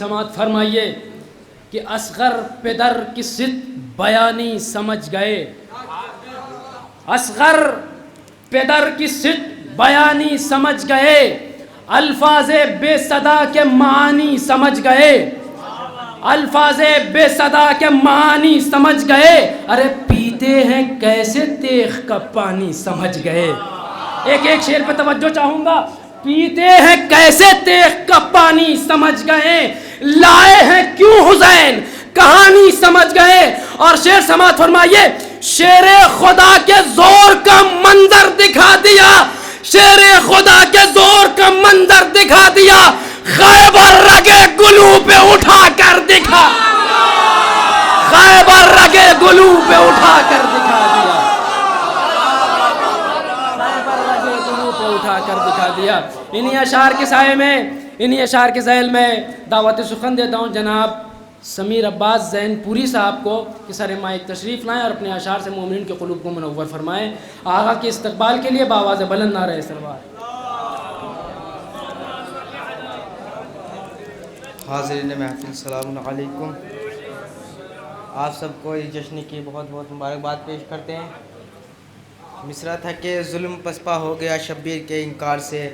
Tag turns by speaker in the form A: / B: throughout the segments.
A: سماعت فرمائیے کہ اصغر پدر کی صدق بیانی سمجھ گئے، اصغر پدر کی صدق بیانی سمجھ گئے، الفاظ بے صدا کے معانی سمجھ گئے، الفاظ بے صدا کے معانی سمجھ گئے، ارے پیتے ہیں کیسے تیغ کا پانی سمجھ گئے۔ ایک شعر پہ توجہ چاہوں گا۔ پیتے ہیں کیسے تیغ کا پانی سمجھ گئے، لائے ہیں کیوں حسین کہانی سمجھ گئے۔ اور شعر سماعت فرمائیے، شیر خدا کے زور کا منظر دکھا دیا، شیر خدا کے زور کا منظر دکھا دیا، خیبر رگے گلو پہ اٹھا کر دکھا، خیبر رگے گلو پہ اٹھا کر دکھا دیا، اٹھا کر دکھا دیا۔ انہی اشعار کے سائے میں، انہی اشعار کے ذیل میں دعوت سخن دیتا ہوں جناب سمیر عباس زین پوری صاحب کو کہ سر مائک تشریف لائیں اور اپنے اشعار سے مومنین کے قلوب کو منور فرمائیں۔ آقا کے استقبال کے لیے بآواز بلند نعرہ سلوات۔
B: حاضرین محفل السلام علیکم، آپ سب کو اس جشن کی بہت بہت مبارکباد پیش کرتے ہیں۔ مصرع تھا کہ ظلم پسپا ہو گیا شبیر کے انکار سے،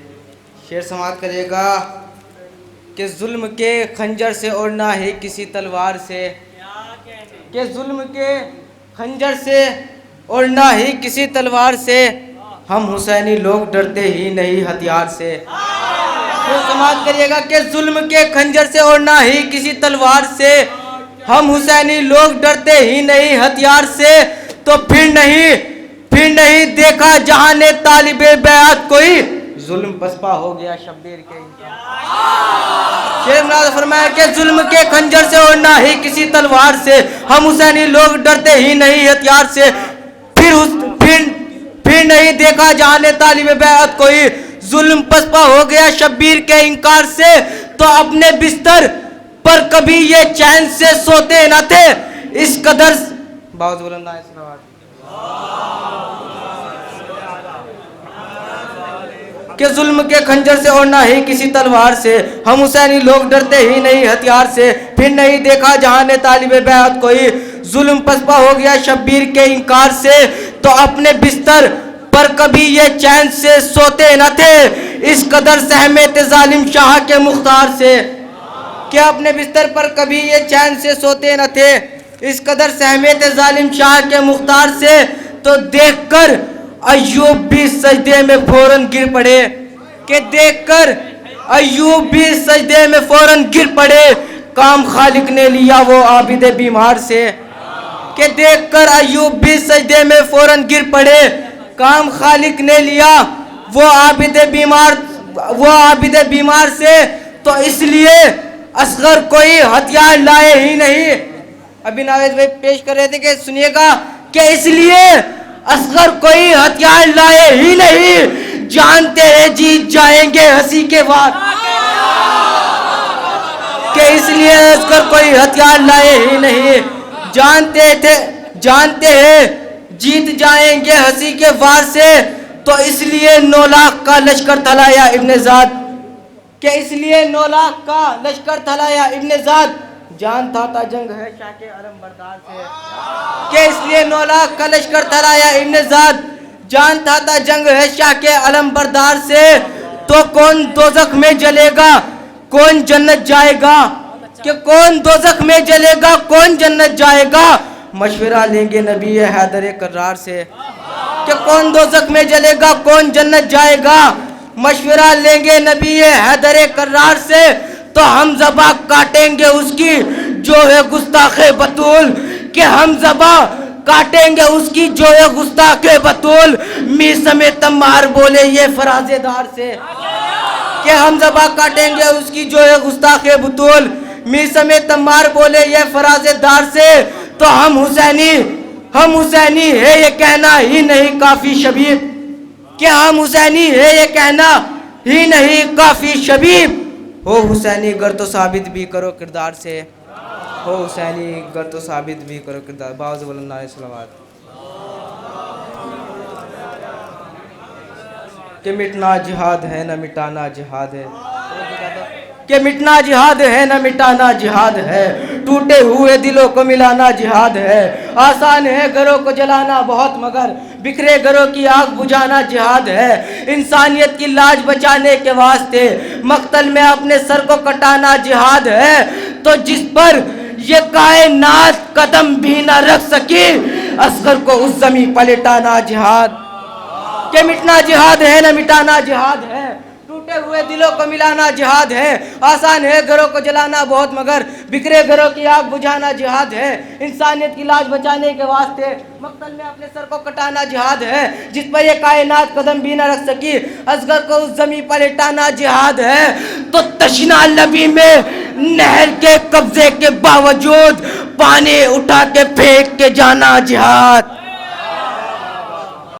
B: شعر سماعت کرے گا کہ ظلم کے خنجر سے اور نہ ہی کسی تلوار سے، کہ ظلم کے خنجر سے اور نہ ہی کسی تلوار سے، ہم حسینی لوگ ڈرتے ہی نہیں ہتھیار سے۔ شعر سماعت کریے گا کہ ظلم کے خنجر سے اور نہ ہی کسی تلوار سے، ہم حسینی لوگ ڈرتے ہی نہیں ہتھیار سے، تو پھر نہیں دیکھا جہاں نے طالب بیعت کوئی، ظلم پسپا ہو گیا شبیر کے انکار۔ شعر مراد فرمایا کہ ظلم کے خنجر سے اور نہ ہی کسی تلوار سے، ہم حسینی لوگ ڈرتے ہی نہیں ہتھیار سے، پھر نہیں دیکھا جہاں نے طالب بیعت کوئی، ظلم پسپا ہو گیا شبیر کے انکار سے، تو اپنے بستر پر کبھی یہ چین سے سوتے نہ تھے، اس قدر باوز بلند آئے سلوات کہ ظلم کے خنجر سے اور نہ ہی کسی تلوار سے، ہم حسینی لوگ ڈرتے ہی نہیں ہتھیار سے، پھر نہیں دیکھا جہاں نے طالب بیعت کوئی، ظلم پسپا ہو گیا شبیر کے انکار سے، تو اپنے بستر پر کبھی یہ چین سے سوتے نہ تھے، اس قدر سہمے تھے ظالم شاہ کے مختار سے، کہ اپنے بستر پر کبھی یہ چین سے سوتے نہ تھے، اس قدر سہمے تھے ظالم شاہ کے مختار سے، تو دیکھ کر ایوب بھی سجدے میں فوراً گر پڑے، کہ دیکھ کر ایوب بھی سجدے میں فوراً گر پڑے، کام خالق نے لیا وہ عابد بیمار سے، کہ دیکھ کر ایوب بھی سجدے میں فوراً گر پڑے، کام خالق نے لیا وہ عابد بیمار سے، تو اس لیے اصغر کوئی ہتھیار لائے ہی نہیں۔ ابھی ناوید بھائی پیش کر رہے تھے کہ سنیے گا کہ اس لیے اصغر کوئی ہتھیار لائے ہی نہیں، جانتے ہیں جیت جائیں گے ہنسی کے وار، کہ اس لیے اصغر کوئی ہتھیار لائے ہی نہیں، جانتے ہیں جیت جائیں گے ہنسی کے وار سے، تو اس لیے 9 لاکھ کا لشکر تھلایا ابن زاد، کہ اس لیے 9 لاکھ کا لشکر تھلایا ابن زاد، جان تھا جنگ ہے شاہ کے علم بردار سے، کہ اس لیے 9 لاکھ کا لشکر تھلایا ابن زاد، جان تھا جنگ ہے شاہ کے علم بردار سے، تو کون دوزخ میں جلے گا کون جنت جائے گا، کہ کون دوزخ میں جلے گا کون جنت جائے گا، مشورہ لیں گے نبی حیدر کرار سے، کہ کون دوزخ میں جلے گا کون جنت جائے گا، مشورہ لیں گے نبی حیدر کرار سے، تو ہم زباں کاٹیں گے اس کی جو ہے گستاخ بطول، کہ ہم زباں کاٹیں گے اس کی جو ہے گستاخ بطول، میسم تمار بولے یہ فراز دار سے، کہ ہم زباں کاٹیں گے اس کی جو ہے گستاخ بطول، میسم تمار بولے یہ فراز دار سے، تو ہم حسینی ہے یہ کہنا ہی نہیں کافی شبیب، کہ ہم حسینی ہے یہ کہنا ہی نہیں کافی شبیب، ہو حسینی گر تو ثابت بھی کرو کردار سے، ہو حسینی گر تو ثابت بھی کرو کردار۔ باوز بلند نعرہ سلوات۔ کہ مٹنا جہاد ہے نہ مٹانا جہاد ہے، کہ مٹنا جہاد ہے نہ مٹانا جہاد ہے، ٹوٹے ہوئے دلوں کو ملانا جہاد ہے، آسان ہے گھروں کو جلانا بہت مگر بکھرے گھروں کی آگ بجھانا جہاد ہے، انسانیت کی لاج بچانے کے واسطے مقتل میں اپنے سر کو کٹانا جہاد ہے، تو جس پر یہ کائنات قدم بھی نہ رکھ سکی اصغر کو اس زمین پلٹانا جہاد، کہ مٹنا جہاد ہے نہ مٹانا جہاد ہے، ٹوٹے ہوئے دلوں کو ملانا جہاد ہے، آسان ہے گھروں کو جلانا بہت مگر بکھرے گھروں کی آگ بجھانا جہاد ہے، انسانیت کی لاج بچانے کے واسطے مقتل میں اپنے سر کو کٹانا جہاد ہے، جس پر یہ کائنات قدم بھی نہ رکھ سکی اصغر کو اس زمین پر لٹانا جہاد ہے، تو تشنا لبی میں نہر کے قبضے کے باوجود پانی اٹھا کے پھینک کے جانا جہاد،